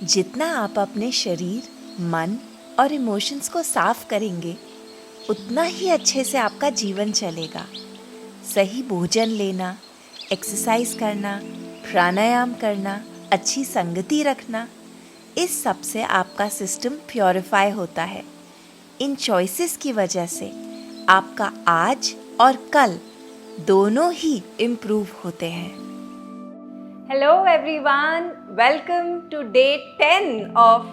जितना आप अपने शरीर, मन और इमोशंस को साफ करेंगे, उतना ही अच्छे से आपका जीवन चलेगा। सही भोजन लेना, एक्सरसाइज करना, प्राणायाम करना, अच्छी संगति रखना, इस सब से आपका सिस्टम प्योरीफाई होता है। इन चॉइसेस की वजह से आपका आज और कल दोनों ही इम्प्रूव होते हैं। Hello everyone, welcome to day 10 of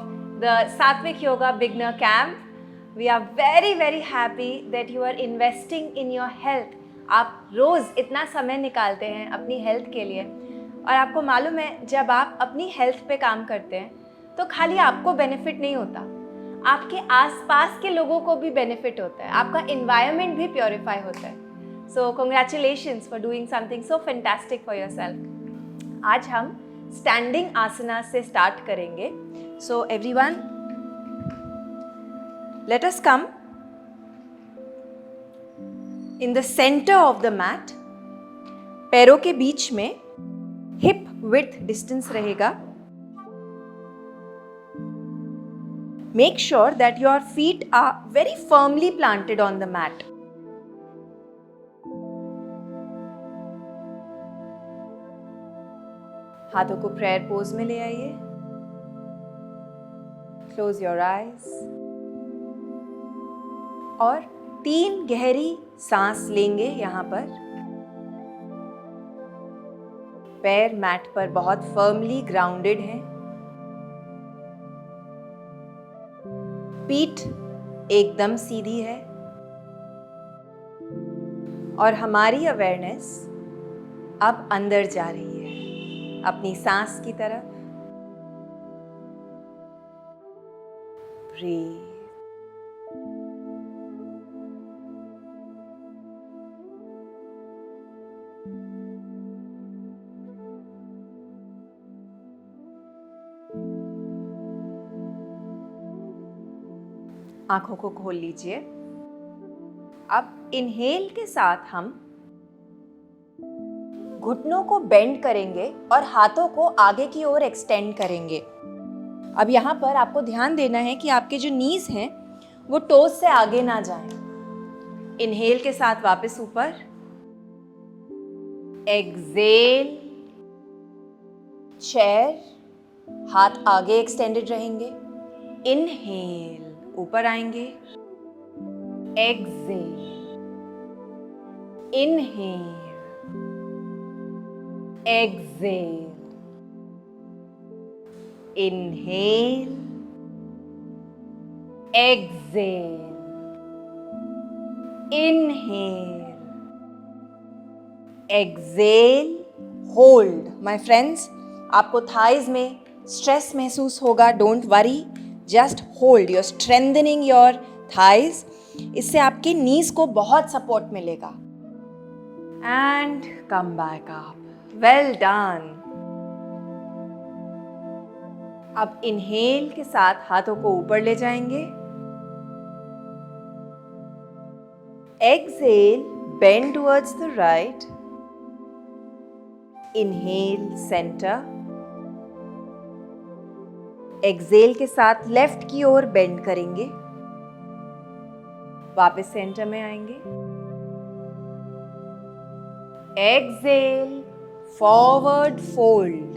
the Sattvic Yoga Beginner Camp. We are very happy that you are investing in your health. आप रोज़ इतना समय निकालते हैं अपनी हेल्थ के लिए और आपको मालूम है जब आप अपनी हेल्थ पे काम करते हैं तो खाली आपको बेनिफिट नहीं होता, आपके आसपास के लोगों को भी बेनिफिट होता है, आपका एनवायरनमेंट भी प्योरीफाई होता है। So congratulations for doing something so fantastic for yourself. आज हम स्टैंडिंग आसना से स्टार्ट करेंगे। So everyone, let us come in the centre of the mat. पैरों के बीच में हिप विड्थ डिस्टेंस रहेगा। Make sure that your feet are very firmly planted on the mat. हाथों को प्रेयर पोज में ले आइए। क्लोज योर आईज और 3 गहरी सांस लेंगे। यहाँ पर पैर मैट पर बहुत फर्मली ग्राउंडेड हैं। पीठ एकदम सीधी है और हमारी अवेयरनेस अब अंदर जा रही है अपनी सांस की तरफ। ब्रीथ। आंखों को खोल लीजिए। अब इनहेल के साथ हम घुटनों को बेंड करेंगे और हाथों को आगे की ओर एक्सटेंड करेंगे। अब यहाँ पर आपको ध्यान देना है कि आपके जो नीज हैं वो टोज से आगे ना जाएं। इनहेल के साथ वापस ऊपर, एक्सहेल, चेयर, हाथ आगे एक्सटेंडेड रहेंगे। इनहेल, ऊपर आएंगे। Exhale, inhale, exhale, inhale, exhale, inhale, exhale, hold. My friends, आपको थाइज में स्ट्रेस महसूस होगा, don't worry, just hold. You're strengthening your thighs. इससे आपके नीज को बहुत सपोर्ट मिलेगा। And come back up. Well done. अब इनहेल के साथ हाथों को ऊपर ले जाएंगे। Exhale, bend towards the right. Inhale, centre. Exhale के साथ लेफ्ट की ओर बेंड करेंगे। वापस सेंटर में आएंगे। Exhale, forward fold.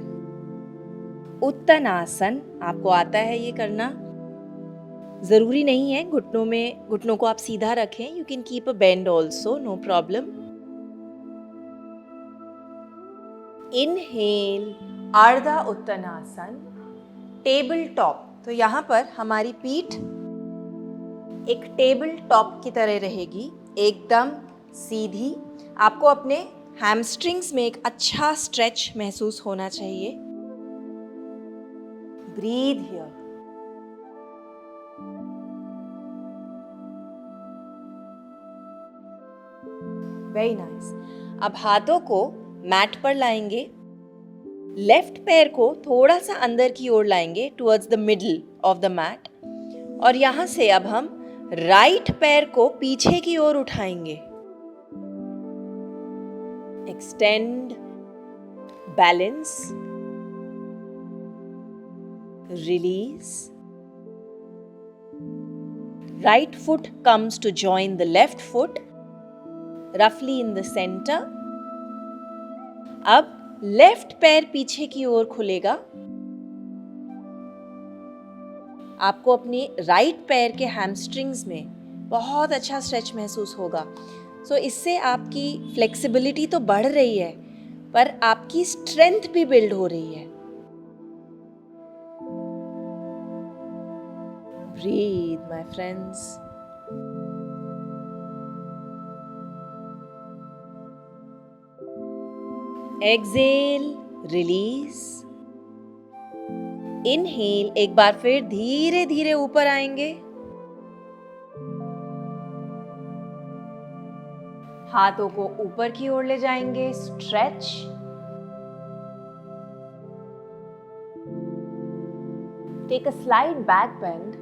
उत्तनासन आपको आता है ये करना, जरूरी नहीं है घुटनों को आप सीधा रखें। You can keep a bend also, no problem. Inhale, Ardha Uttanasana, table top. तो यहाँ पर हमारी पीठ एक टेबल टॉप की तरह रहेगी, एकदम सीधी। आपको अपने हैमस्ट्रिंग्स में एक अच्छा स्ट्रेच महसूस होना चाहिए। Breathe here. Very nice. अब हाथों को मैट पर लाएंगे। लेफ्ट पैर को थोड़ा सा अंदर की ओर लाएंगे, towards the middle of the mat. और यहां से अब हम राइट पैर को पीछे की ओर उठाएंगे। Extend, balance, release. Right foot comes to join the left foot, roughly in the center. अब लेफ्ट पैर पीछे की ओर खुलेगा. आपको अपने राइट पैर के हैमस्ट्रिंग्स में बहुत अच्छा स्ट्रेच महसूस होगा. सो इससे आपकी फ्लेक्सिबिलिटी तो बढ़ रही है, पर आपकी स्ट्रेंथ भी बिल्ड हो रही है. Breathe, my friends. Exhale, release. Inhale, एक बार फिर धीरे धीरे ऊपर आएंगे. हाथों को ऊपर की ओर ले जाएंगे. Stretch. Take a slight back bend.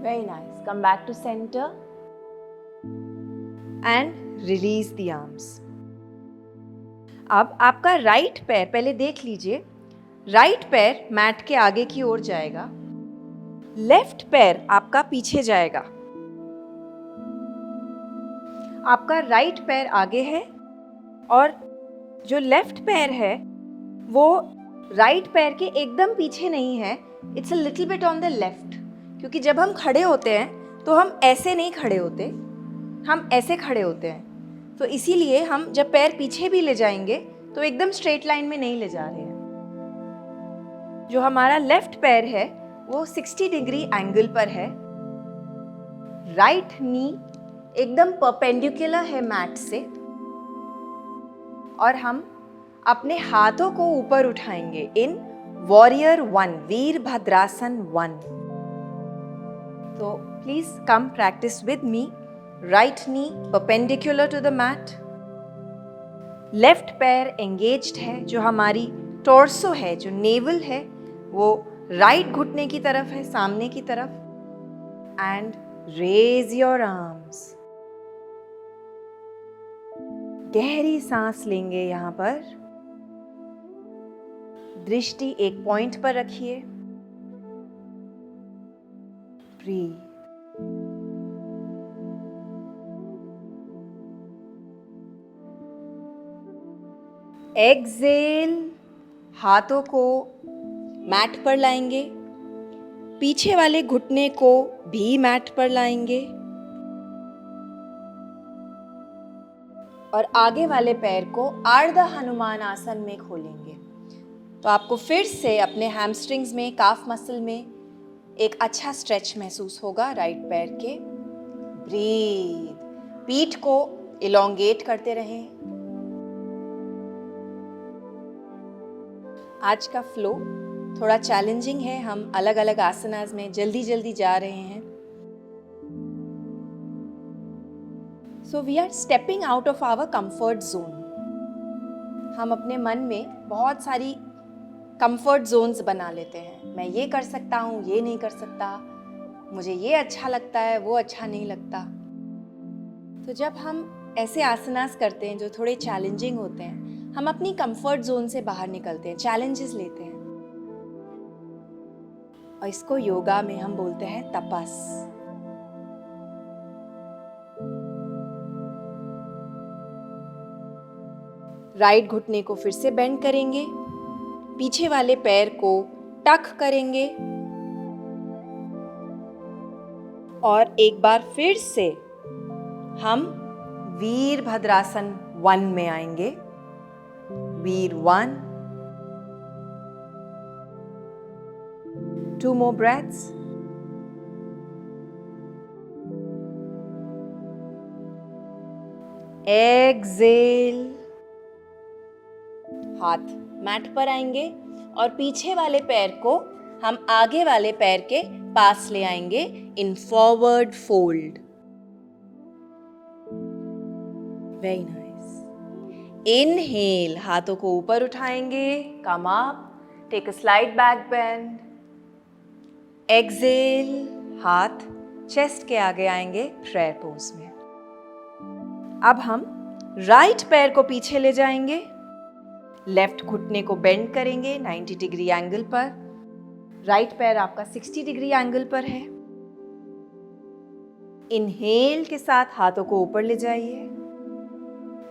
Very nice. Come back to center and release the arms. अब आपका राइट पैर पहले देख लीजिए. राइट पैर मैट के आगे की ओर जाएगा. लेफ्ट पैर आपका पीछे जाएगा. आपका राइट पैर आगे है और जो लेफ्ट पैर है वो राइट पैर के एकदम पीछे नहीं है. It's a little bit on the left. क्योंकि जब हम खड़े होते हैं तो हम ऐसे नहीं खड़े होते, हम ऐसे खड़े होते हैं. तो इसीलिए हम जब पैर पीछे भी ले जाएंगे तो एकदम स्ट्रेट लाइन में नहीं ले जा रहे हैं. जो हमारा लेफ्ट पैर है वो 60 डिग्री एंगल पर है. राइट नी एकदम परपेंडिकुलर है मैट से और हम अपने हाथों को ऊपर उठाएंगे इन वॉरियर 1, वीरभद्रासन 1. तो please come practice with me. Right knee perpendicular to the mat. Left पैर एंगेज्ड है. जो हमारी टॉर्सो है, जो नेवल है, वो राइट घुटने की तरफ है, सामने की तरफ. And raise your arms. गहरी सांस लेंगे. यहां पर दृष्टि एक पॉइंट पर रखिए. ब्रीथ. एक्सहेल. हाथों को मैट पर लाएंगे. पीछे वाले घुटने को भी मैट पर लाएंगे और आगे वाले पैर को आर्ध हनुमान आसन में खोलेंगे. तो आपको फिर से अपने हैमस्ट्रिंग्स में, काफ मसल में एक अच्छा स्ट्रेच महसूस होगा राइट पैर के. ब्रीथ. पीठ को इलोंगेट करते रहें. आज का फ्लो थोड़ा चैलेंजिंग है. हम अलग अलग आसनास में जल्दी जल्दी जा रहे हैं. So we are stepping out of our comfort zone. हम अपने मन में बहुत सारी कंफर्ट जोन्स बना लेते हैं. मैं ये कर सकता हूँ, ये नहीं कर सकता, मुझे ये अच्छा लगता है, वो अच्छा नहीं लगता. तो जब हम ऐसे आसनास करते हैं जो थोड़े चैलेंजिंग होते हैं, हम अपनी कंफर्ट जोन से बाहर निकलते हैं, चैलेंजेस लेते हैं. और इसको योगा में हम बोलते हैं तपस. राइट घुटने को फिर से बेंड करेंगे. पीछे वाले पैर को टक करेंगे और एक बार फिर से हम वीरभद्रासन 1 में आएंगे. वीर 1. 2 more breaths. Exhale. हाथ मैट पर आएंगे और पीछे वाले पैर को हम आगे वाले पैर के पास ले आएंगे in forward fold. Very nice. Inhale. हाथों को ऊपर उठाएंगे. Come up. Take a slight back bend. Exhale. हाथ चेस्ट के आगे आएंगे प्रेयर पोज में. अब हम राइट पैर को पीछे ले जाएंगे. लेफ्ट घुटने को बेंड करेंगे 90 डिग्री एंगल पर। राइट पैर आपका 60 डिग्री एंगल पर है। इनहेल के साथ हाथों को ऊपर ले जाइए।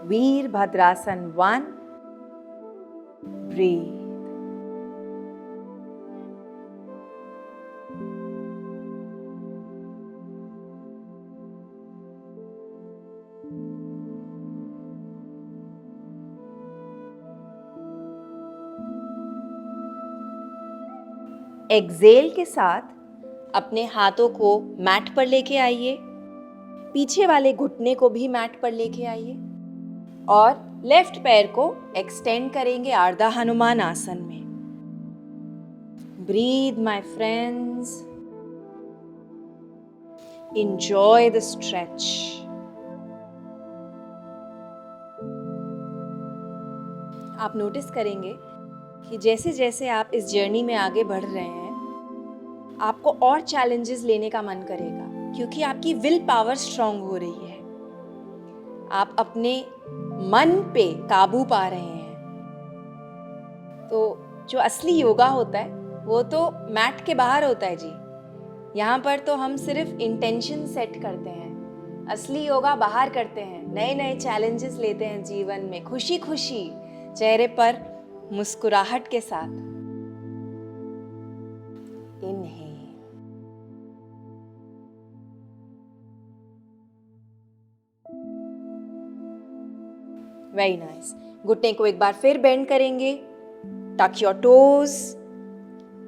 वीरभद्रासन 1। ब्रीथ। एक्सेल के साथ अपने हाथों को मैट पर लेके आइए। पीछे वाले घुटने को भी मैट पर लेके आइए और लेफ्ट पैर को एक्सटेंड करेंगे आर्धा हनुमान आसन में। Breathe my friends. Enjoy the stretch. आप नोटिस करेंगे कि जैसे जैसे आप इस जर्नी में आगे बढ़ रहे हैं, आपको और चैलेंजेस लेने का मन करेगा, क्योंकि आपकी विल पावर स्ट्रांग हो रही है। आप अपने मन पे काबू पा रहे हैं। तो जो असली योगा होता है वो तो मैट के बाहर होता है जी। यहाँ पर तो हम सिर्फ इंटेंशन सेट करते हैं। असली योगा बाहर करते हैं, नए नए चैलेंजेस लेते हैं जीवन में, खुशी खुशी चेहरे पर मुस्कुराहट के साथ। इनहेल। Very nice. घुटने को एक बार फिर बेंड करेंगे। Touch your toes.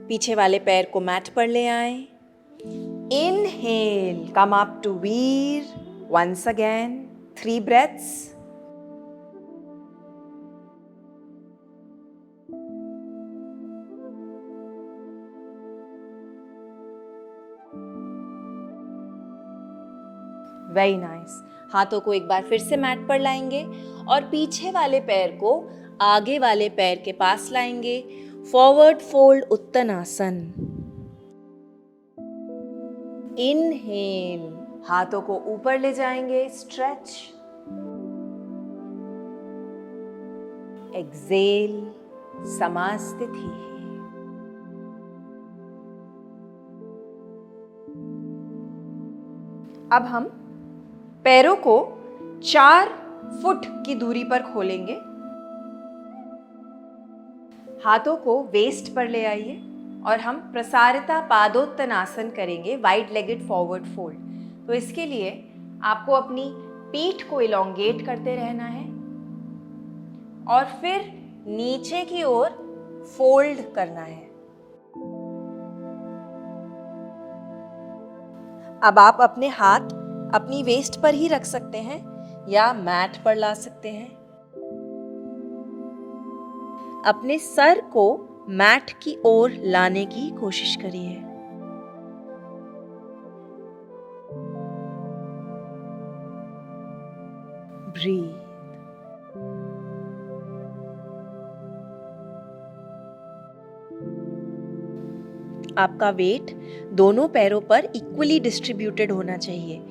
पीछे वाले पैर को मैट पर ले आए। इनहेल, कम अप टू वीर once again, 3 breaths. Very nice. हाथों को एक बार फिर से मैट पर लाएंगे और पीछे वाले पैर को आगे वाले पैर के पास लाएंगे। Forward fold उत्तनासन। इनहेल, हाथों को ऊपर ले जाएंगे, स्ट्रेच। एक्सेल, समास्थिति। अब हम पैरों को 4 फुट की दूरी पर खोलेंगे। हाथों को वेस्ट पर ले आइए और हम प्रसारिता पादोत्तनासन करेंगे, वाइड लेगेड फॉरवर्ड फोल्ड। तो इसके लिए आपको अपनी पीठ को इलोंगेट करते रहना है और फिर नीचे की ओर फोल्ड करना है। अब आप अपने हाथ अपनी वेस्ट पर ही रख सकते हैं या मैट पर ला सकते हैं। अपने सर को मैट की ओर लाने की कोशिश करिए। ब्रीथ। आपका वेट दोनों पैरों पर इक्वली डिस्ट्रीब्यूटेड होना चाहिए।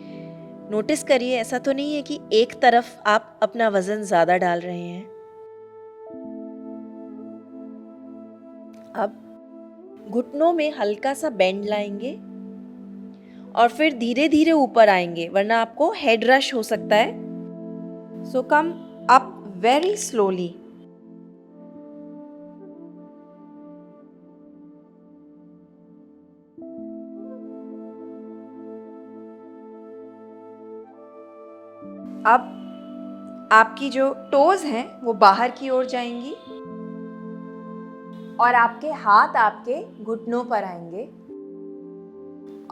नोटिस करिए, ऐसा तो नहीं है कि एक तरफ आप अपना वजन ज्यादा डाल रहे हैं। अब घुटनों में हल्का सा बेंड लाएंगे और फिर धीरे धीरे ऊपर आएंगे, वरना आपको हेड रश हो सकता है। सो कम अप वेरी स्लोली। अब आपकी जो टोज हैं वो बाहर की ओर जाएंगी और आपके हाथ आपके घुटनों पर आएंगे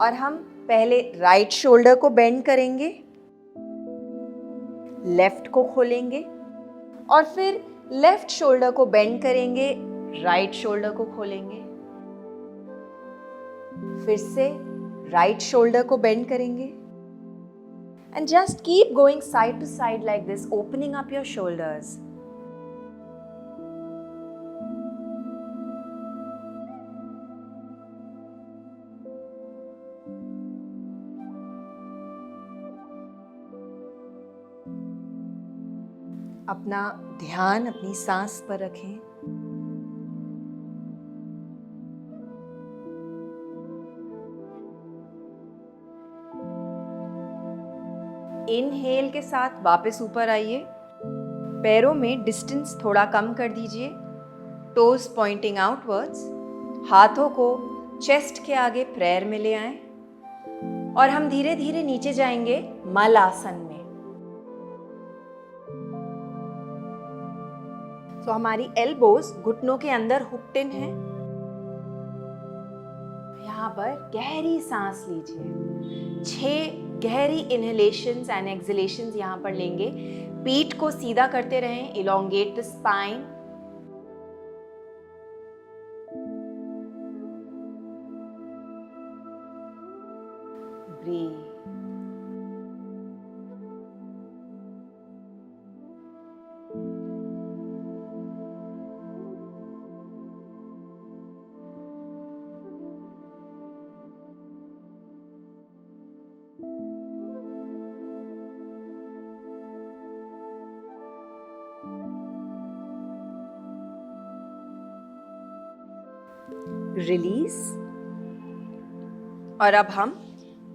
और हम पहले राइट शोल्डर को बेंड करेंगे, लेफ्ट को खोलेंगे और फिर लेफ्ट शोल्डर को बेंड करेंगे, राइट शोल्डर को खोलेंगे। फिर से राइट शोल्डर को बेंड करेंगे and just keep going side to side like this, opening up your shoulders. अपना ध्यान अपनी सांस पर रखें। इनहेल के साथ वापस ऊपर आइए। पैरों में डिस्टेंस थोड़ा कम कर दीजिए। Toes pointing outwards. हाथों को चेस्ट के आगे प्रेयर में ले आएं और हम धीरे धीरे नीचे जाएंगे मल आसन में। तो हमारी एल्बोज घुटनों के अंदर हुक्ड इन है। यहाँ पर गहरी सांस लीजिए। 6 गहरी इनहेलेशंस एंड एक्सहेलेशंस यहाँ पर लेंगे। पीठ को सीधा करते रहें, elongate the spine. Breathe. Release. और अब हम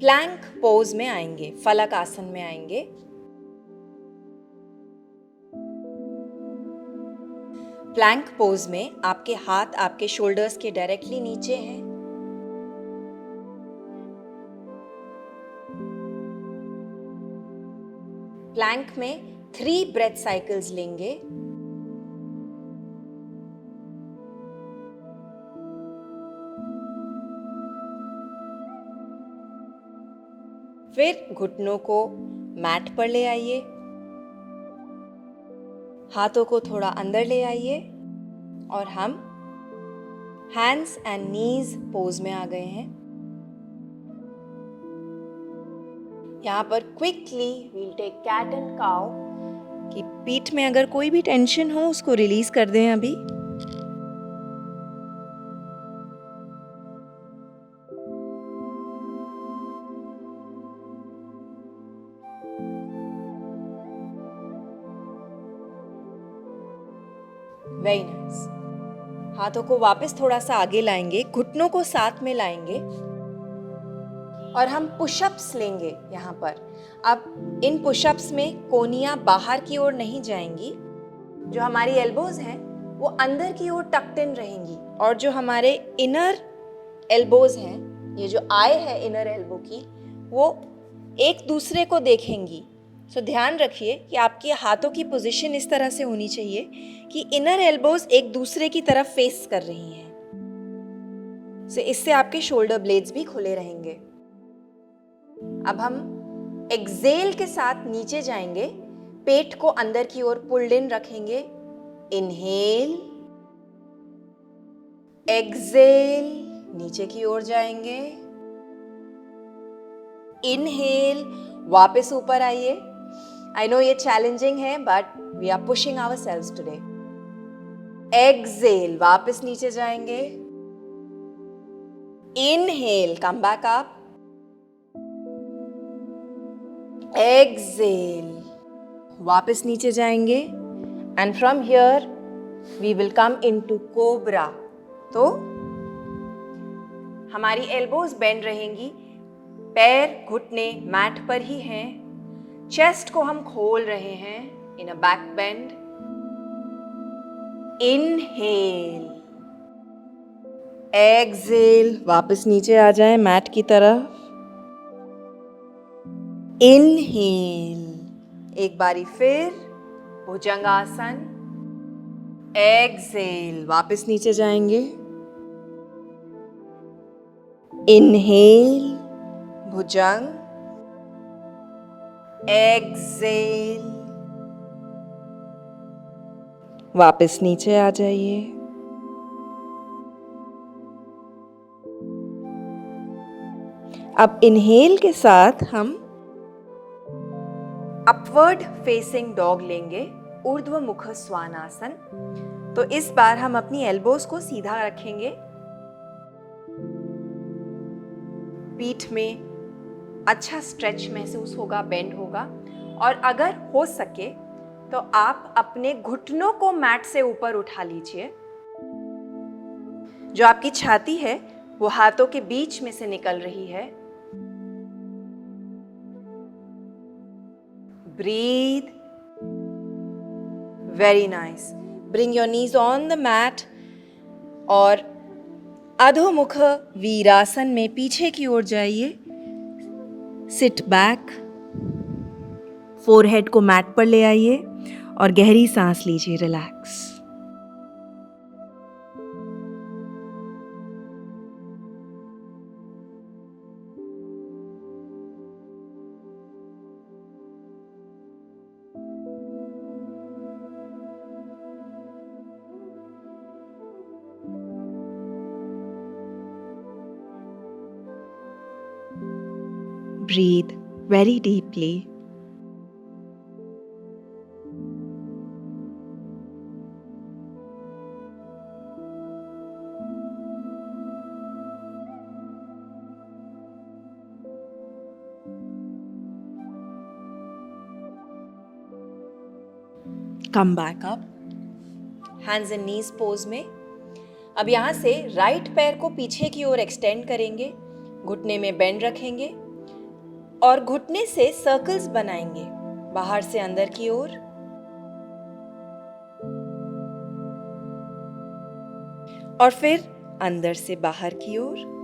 प्लैंक पोज में आएंगे, फलक आसन में आएंगे। प्लैंक पोज में आपके हाथ आपके शोल्डर्स के डायरेक्टली नीचे हैं। प्लैंक में 3 ब्रेथ साइकिल्स लेंगे। फिर घुटनों को मैट पर ले आइए। हाथों को थोड़ा अंदर ले आइए और हम हैंड्स एंड नीज पोज में आ गए हैं। यहाँ पर quickly we'll take cat and cow कि पीठ में अगर कोई भी टेंशन हो उसको रिलीज कर दें अभी। Very nice. हाथों को वापस थोड़ा सा आगे लाएंगे, घुटनों को साथ में लाएंगे और हम पुशअप्स लेंगे यहाँ पर। अब इन पुशअप्स में कोहनियाँ बाहर की ओर नहीं जाएंगी। जो हमारी एल्बोज हैं वो अंदर की ओर टक्ड इन रहेंगी और जो हमारे इनर एल्बोज हैं, ये जो आई है इनर एल्बो की, वो एक दूसरे को देखेंगी। सो ध्यान रखिए कि आपके हाथों की पोजीशन इस तरह से होनी चाहिए कि इनर एल्बोज एक दूसरे की तरफ फेस कर रही हैं। सो इससे आपके शोल्डर ब्लेड्स भी खुले रहेंगे। अब हम एक्सेल के साथ नीचे जाएंगे। पेट को अंदर की ओर पुल्ड इन रखेंगे। इनहेल, एक्सेल, नीचे की ओर जाएंगे। इनहेल, वापस ऊपर आइए। आई नो ये चैलेंजिंग है but we are pushing ourselves today. Exhale, वापस नीचे जाएंगे। Inhale, come back up. Exhale, वापस नीचे जाएंगे and from here we will come into cobra. तो हमारी एल्बोज बेंड रहेंगी, पैर घुटने मैट पर ही हैं। चेस्ट को हम खोल रहे हैं in a back bend. Inhale, exhale, वापस नीचे आ जाएं मैट की तरफ। इनहेल, एक बारी फिर भुजंगासन। एक्सेल, वापस नीचे जाएंगे। इनहेल, भुजंग। एक्सेल, वापस नीचे आ जाइए। अब इनहेल के साथ हम अपवर्ड फेसिंग डॉग लेंगे, ऊर्ध्व मुख स्वानासन। तो इस बार हम अपनी एल्बोज को सीधा रखेंगे। पीठ में अच्छा स्ट्रेच महसूस होगा, बेंड होगा और अगर हो सके तो आप अपने घुटनों को मैट से ऊपर उठा लीजिए। जो आपकी छाती है वो हाथों के बीच में से निकल रही है। Breathe. Very nice. Bring your knees on the mat और अधोमुख वीरासन में पीछे की ओर जाइए। Sit back. फोरहेड को मैट पर ले आइए और गहरी सांस लीजिए। Relax. Breathe very deeply. Come back up. Hands and knees pose में। अब यहाँ से राइट पैर को पीछे की ओर एक्सटेंड करेंगे, घुटने में बेंड रखेंगे और घुटने से सर्कल्स बनाएंगे बाहर से अंदर की ओर। और फिर अंदर से बाहर की ओर।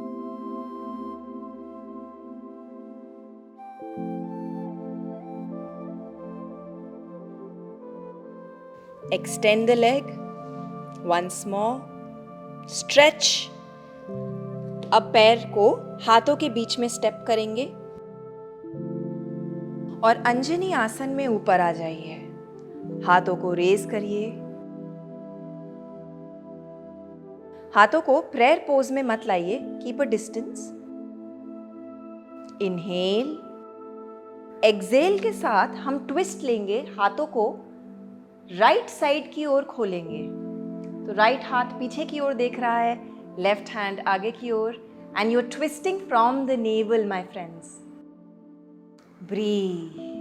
Extend the leg. Once more. Stretch. अब पैर को हाथों के बीच में स्टेप करेंगे और अंजनी आसन में ऊपर आ जाइए। हाथों को रेज करिए। हाथों को प्रेयर पोज में मत लाइए। Keep a distance. Inhale. Exhale के साथ हम ट्विस्ट लेंगे। हाथों को राइट साइड की ओर खोलेंगे। तो राइट हाथ पीछे की ओर देख रहा है, लेफ्ट हैंड आगे की ओर, and you are twisting from the navel my friends. Breathe.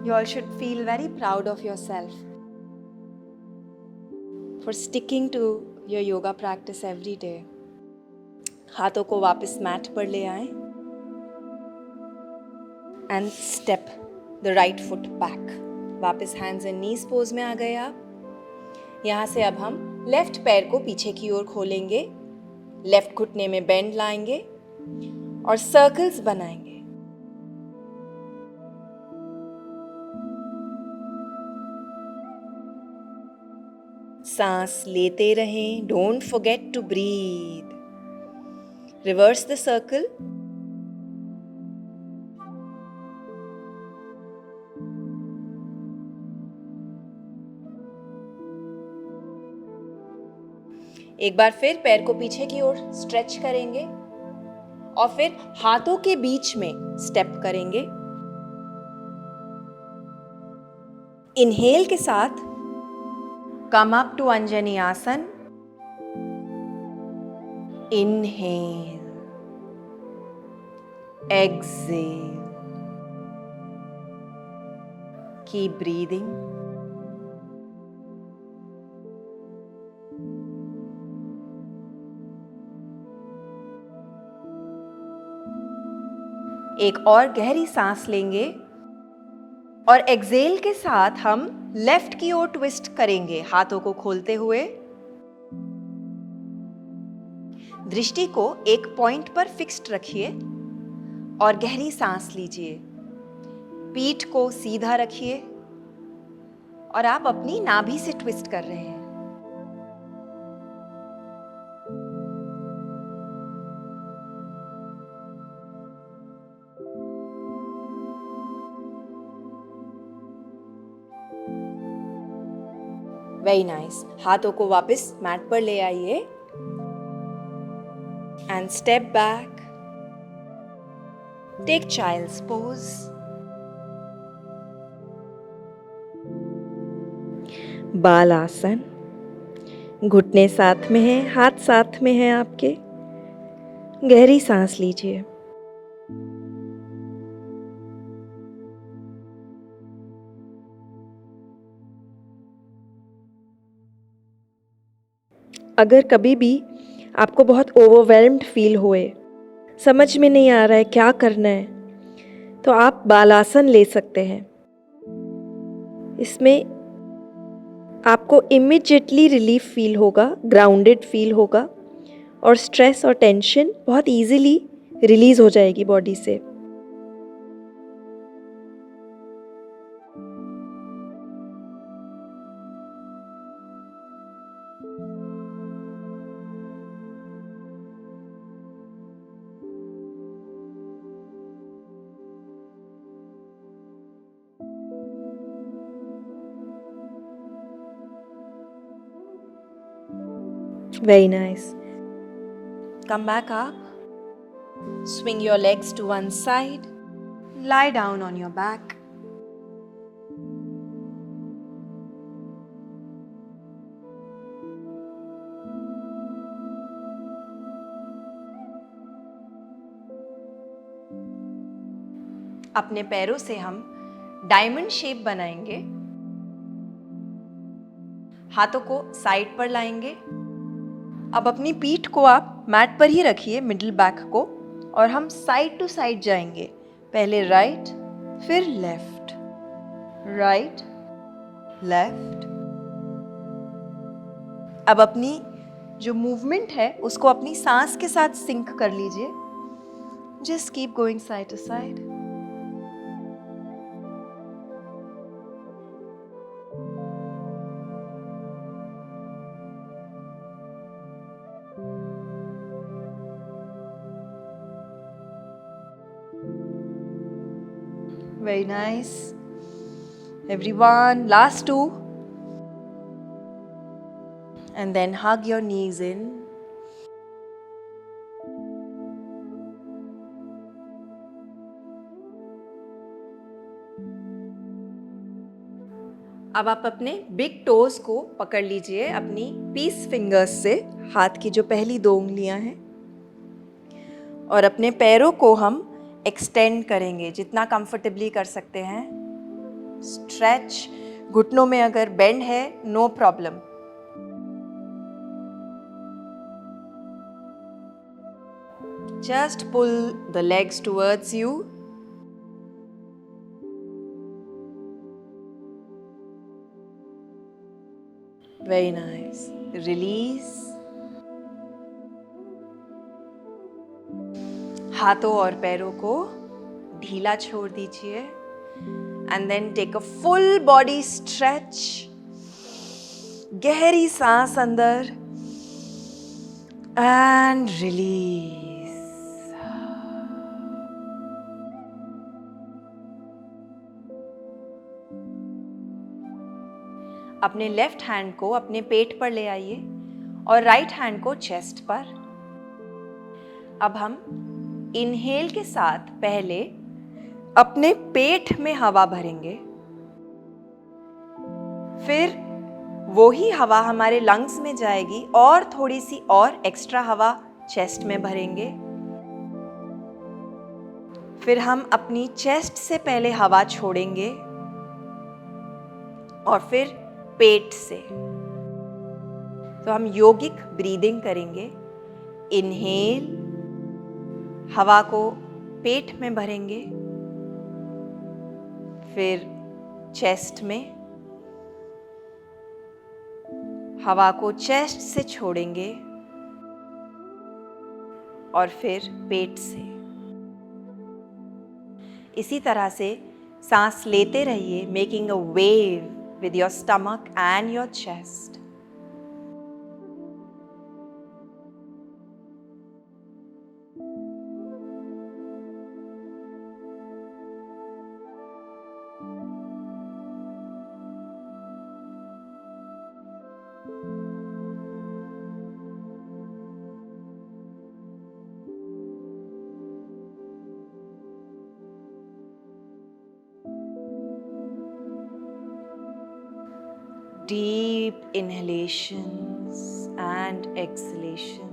You all should feel very proud of yourself for sticking to your yoga practice every day. हाथों को वापस मैट पर ले आएं and step the right foot back. वापस hands and knees pose में आ गए आप। यहाँ से अब हम लेफ्ट पैर को पीछे की ओर खोलेंगे, लेफ्ट घुटने में बेंड लाएंगे और सर्कल्स बनाएंगे। सांस लेते रहें। Don't forget to breathe. Reverse the circle. एक बार फिर पैर को पीछे की ओर स्ट्रेच करेंगे और फिर हाथों के बीच में स्टेप करेंगे। इनहेल के साथ कम अप टू अंजनी आसन। Inhale. Exhale. Keep breathing. एक और गहरी सांस लेंगे और एक्सहेल के साथ हम लेफ्ट की ओर ट्विस्ट करेंगे, हाथों को खोलते हुए। दृष्टि को एक पॉइंट पर फिक्स्ड रखिए और गहरी सांस लीजिए। पीठ को सीधा रखिए और आप अपनी नाभि से ट्विस्ट कर रहे हैं। Very nice. हाथों को वापस मैट पर ले आइए and step back. Take child's pose. Balasana. घुटने साथ में हैं, हाथ साथ में हैं आपके। गहरी सांस लीजिए। अगर कभी भी आपको बहुत ओवरवेल्म्ड फील होए, समझ में नहीं आ रहा है क्या करना है, तो आप बालासन ले सकते हैं। इसमें आपको इमिजिएटली रिलीफ फील होगा, ग्राउंडेड फील होगा और स्ट्रेस और टेंशन बहुत इजीली रिलीज हो जाएगी बॉडी से। Very nice. Come back up. Swing your legs to one side. Lie down on your back. अपने पैरों से हम डायमंड शेप बनाएंगे। हाथों को साइड पर लाएंगे। अब अपनी पीठ को आप मैट पर ही रखिए, मिडिल बैक को, और हम साइड टू साइड जाएंगे। पहले राइट, फिर लेफ्ट, राइट, लेफ्ट। अब अपनी जो मूवमेंट है उसको अपनी सांस के साथ सिंक कर लीजिए। Just keep going side to side. Very nice. Everyone, last two. And then hug your knees in. अब आप अपने बिग टोज को पकड़ लीजिए अपनी पीस फिंगर्स से, हाथ की जो पहली 2 उंगलियां हैं, और अपने पैरों को हम एक्सटेंड करेंगे जितना कंफर्टेबली कर सकते हैं। स्ट्रेच, घुटनों में अगर बेंड है, no problem. Just pull the legs towards you. Very nice. Release. हाथों और पैरों को ढीला छोड़ दीजिए। And then take a full body stretch. गहरी सांस अंदर एंड रिलीज। अपने लेफ्ट हैंड को अपने पेट पर ले आइए और राइट हैंड को चेस्ट पर। अब हम इनहेल के साथ पहले अपने पेट में हवा भरेंगे, फिर वो ही हवा हमारे लंग्स में जाएगी और थोड़ी सी और एक्स्ट्रा हवा चेस्ट में भरेंगे। फिर हम अपनी चेस्ट से पहले हवा छोड़ेंगे और फिर पेट से। तो हम योगिक ब्रीदिंग करेंगे। इनहेल, हवा को पेट में भरेंगे, फिर चेस्ट में, हवा को चेस्ट से छोड़ेंगे और फिर पेट से। इसी तरह से सांस लेते रहिए, making a wave with your stomach and your chest. Deep inhalations and exhalations.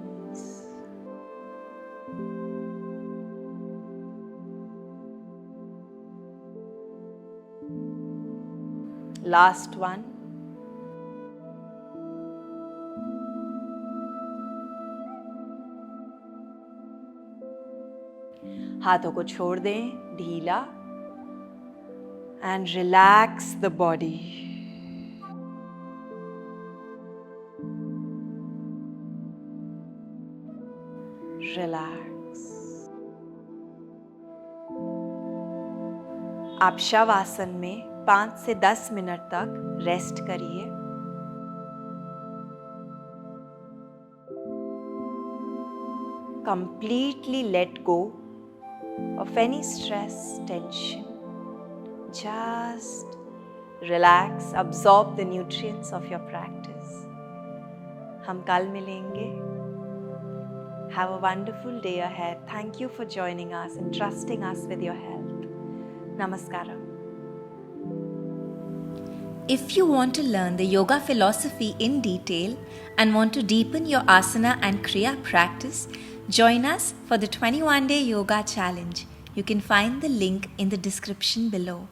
Last one. हाथों को छोड़ दें ढीला and relax the body. Relax. आप शवासन में 5 से 10 मिनट तक रेस्ट करिए. Completely let go of any stress, tension. Just relax, absorb the nutrients of your practice. हम कल मिलेंगे. Have a wonderful day ahead. Thank you for joining us and trusting us with your health. Namaskaram. If you want to learn the yoga philosophy in detail and want to deepen your asana and kriya practice, join us for the 21-day yoga challenge. You can find the link in the description below.